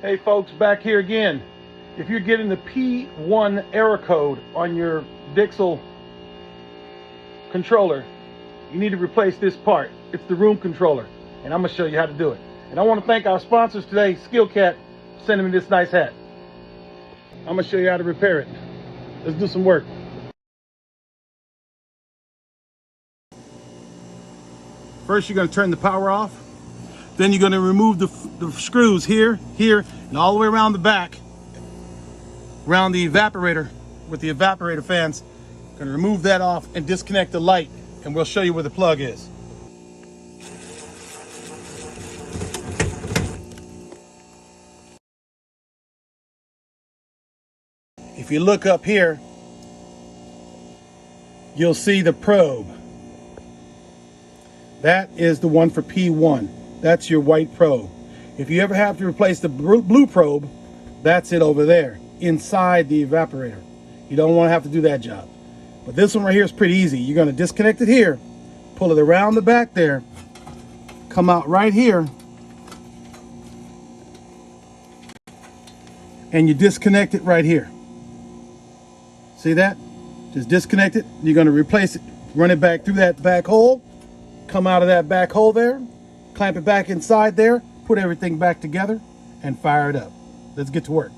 Hey folks, back here again. If you're getting the P1 error code on your Dixel controller, you need to replace this part. It's the room controller, and I'm gonna show you how to do it. And I want to thank our sponsors today, Skillcat, for sending me this nice hat. I'm gonna show you how to repair it. Let's do some work. First, you're gonna turn the power off. Then you're going to remove the screws here, and all the way around the back, around the evaporator with the evaporator fans. Going to remove that off and disconnect the light, and we'll show you where the plug is. If you look up here, you'll see the probe. That is the one for P1. That's your white probe. If you ever have to replace the blue probe, that's it over there, inside the evaporator. You don't want to have to do that job. But this one right here is pretty easy. You're going to disconnect it here, pull it around the back there, come out right here, and you disconnect it right here. See that? Just disconnect it. You're going to replace it, run it back through that back hole, come out of that back hole there, clamp it back inside there, put everything back together, and fire it up. Let's get to work.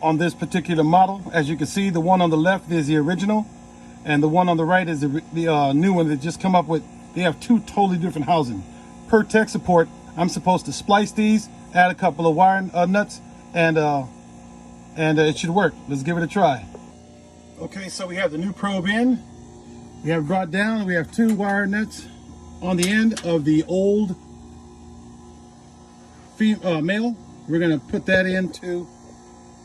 On this particular model, as you can see, the one on the left is the original, and the one on the right is the new one that just come up with. They have two totally different housing. Per tech support, I'm supposed to splice these, add a couple of wire nuts, and it should work. Let's give it a try. Okay, so we have the new probe in. We have brought down. We have two wire nuts on the end of the old male. We're gonna put that into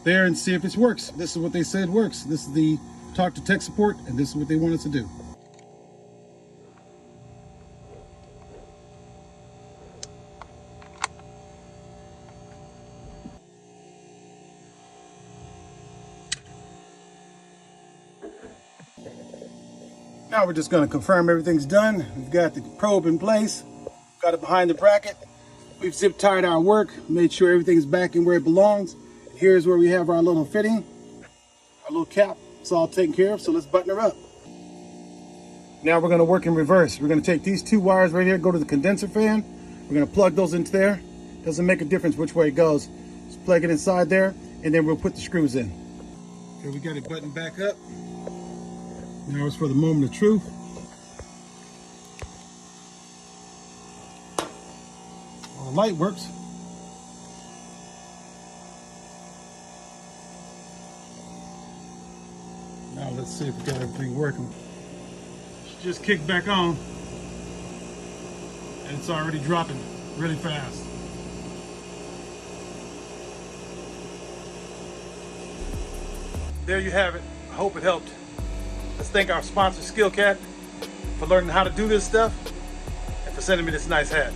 there and see if this works. This is what they said works. This is the talk to tech support, and this is what they want us to do. Now we're just going to confirm everything's done. We've got the probe in place, got it behind the bracket. We've zip tied our work, made sure everything's back in where it belongs. Here's where we have our little fitting, our little cap. It's all taken care of, so let's button her up. Now we're going to work in reverse. We're going to take these two wires right here, go to the condenser fan. We're going to plug those into there. Doesn't make a difference which way it goes. Just plug it inside there, and then we'll put the screws in. Okay, we got it buttoned back up. Now it's for the moment of truth. Well, the light works. Now let's see if we got everything working. She just kicked back on, and it's already dropping really fast. There you have it. I hope it helped. Let's thank our sponsor, Skillcat, for learning how to do this stuff and for sending me this nice hat.